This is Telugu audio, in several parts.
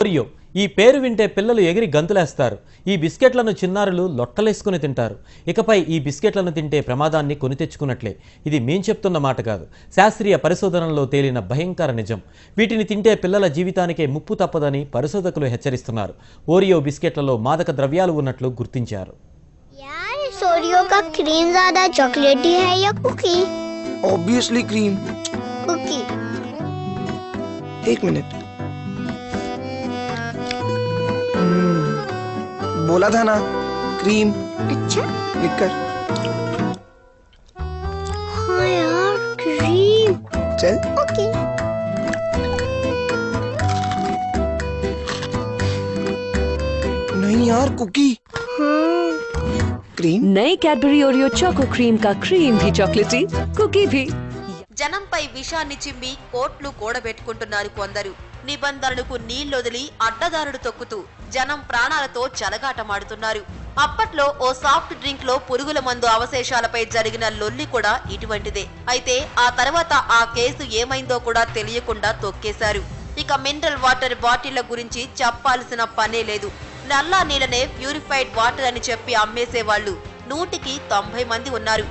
ఓరియో ఈ పేరు వింటే పిల్లలు ఎగిరి గంతులేస్తారు. ఈ బిస్కెట్లను చిన్నారులు లొట్టలేసుకుని తింటారు. ఇకపై ఈ బిస్కెట్లను తింటే ప్రమాదాన్ని కొని తెచ్చుకున్నట్లే. ఇది మేం చెప్తున్న మాట కాదు, శాస్త్రీయ పరిశోధనలో తేలిన భయంకర నిజం. వీటిని తింటే పిల్లల జీవితానికే ముప్పు తప్పదని పరిశోధకులు హెచ్చరిస్తున్నారు. ఓరియో బిస్కెట్లలో మాదక ద్రవ్యాలు ఉన్నట్లు గుర్తించారు. यार इस ओरियो का क्रीम ज्यादा चॉकलेटी है या कुकी? Obviously cream. कुकी। एक मिनट। बोला था ना क्रीम। अच्छा लिख कर। हाँ यार क्रीम। चल। ओके। नहीं यार कुकी। क्रीम। नई कैडबरी ओरियो चोको क्रीम का क्रीम भी चॉकलेटी, कुकी भी। జనంపై విషాన్ని చిమ్మి కోట్లు కూడబెట్టుకుంటున్నారు కొందరు. నిబంధనలకు నీళ్లొదిలి అడ్డదారుడు తొక్కుతూ జనం ప్రాణాలతో చెలగాటమాడుతున్నారు. అప్పట్లో ఓ సాఫ్ట్ డ్రింక్ లో పురుగుల మందు అవశేషాలపై జరిగిన లొల్లి కూడా ఇటువంటిదే. అయితే ఆ తర్వాత ఆ కేసు ఏమైందో కూడా తెలియకుండా తొక్కేశారు. ఇక మినరల్ వాటర్ బాటిళ్ల గురించి చెప్పాల్సిన పనే లేదు. నల్లా నీళ్ళనే ప్యూరిఫైడ్ వాటర్ అని చెప్పి అమ్మేసేవాళ్లు 100కి 90 మంది ఉన్నారు.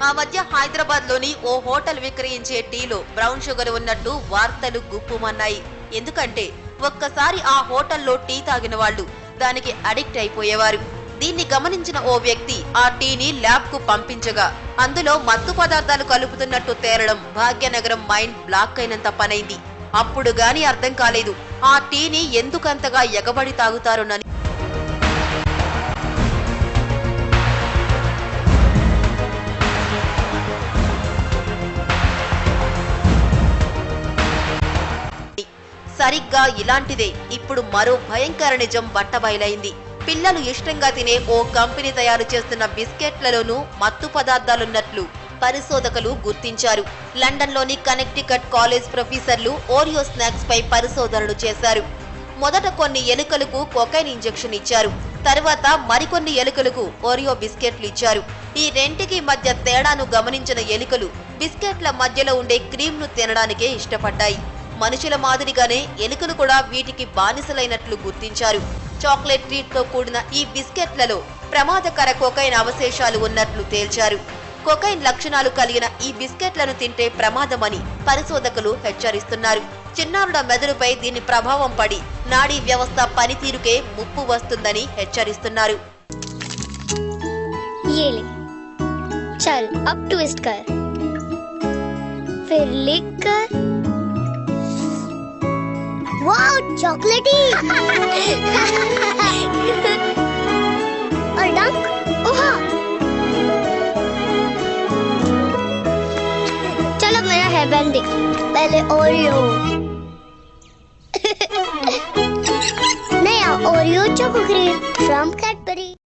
ఆ మధ్య హైదరాబాద్ లోని ఓ హోటల్ విక్రయించే టీలో బ్రౌన్ షుగర్ ఉన్నట్టు వార్తలు గుప్పుమన్నాయి. ఎందుకంటే ఒక్కసారి ఆ హోటల్లో టీ తాగిన వాళ్ళు దానికి అడిక్ట్ అయిపోయేవారు. దీన్ని గమనించిన ఓ వ్యక్తి ఆ టీని ల్యాబ్ కు పంపించగా అందులో మత్తు పదార్థాలు కలుపుతున్నట్టు తేలడం భాగ్యనగరం మైండ్ బ్లాక్ అయినంత పనైంది. అప్పుడు గాని అర్థం కాలేదు ఆ టీని ఎందుకంతగా ఎగబడి తాగుతారోనని. సరిగ్గా ఇలాంటిదే ఇప్పుడు మరో భయంకర నిజం బట్టబయలైంది. పిల్లలు ఇష్టంగా తినే ఓ కంపెనీ తయారు చేస్తున్న బిస్కెట్లలోనూ మత్తు పదార్థాలున్నట్లు పరిశోధకులు గుర్తించారు. లండన్లోని కనెక్టికట్ కాలేజ్ ప్రొఫెసర్లు ఓరియో స్నాక్స్ పై పరిశోధనలు చేశారు. మొదట కొన్ని ఎలుకలకు కొకైన్ ఇంజెక్షన్ ఇచ్చారు. తర్వాత మరికొన్ని ఎలుకలకు ఓరియో బిస్కెట్లు ఇచ్చారు. ఈ రెంటికి మధ్య తేడాను గమనించిన ఎలుకలు బిస్కెట్ల మధ్యలో ఉండే క్రీమ్ ను తినడానికే ఇష్టపడ్డాయి. మనుషుల మాదిరిగానే ఎలుకలు కూడా వీటికి బానిసలైనట్లు గుర్తించారు. చాక్లెట్ ట్రీట్ తో కూడిన ఈ బిస్కెట్లలో ప్రమాదకర కొకైన్ అవశేషాలు ఉన్నట్లు తేల్చారు. కొకైన్ లక్షణాలు కలిగిన ఈ బిస్కెట్లను తింటే ప్రమాదమని పరిశోధకులు హెచ్చరిస్తున్నారు. చిన్నారుల మెదడుపై దీని ప్రభావం పడి నాడీ వ్యవస్థ పనితీరుకే ముప్పు వస్తుందని హెచ్చరిస్తున్నారు. ये ले चल अब ट्विस्ट कर फिर लिख कर वाओ चॉकलेटी और डंक ओहा चलो मेरा हेयर बैंड देख पहले ओरियो नया ओरियो चोको क्रीम फ्रॉम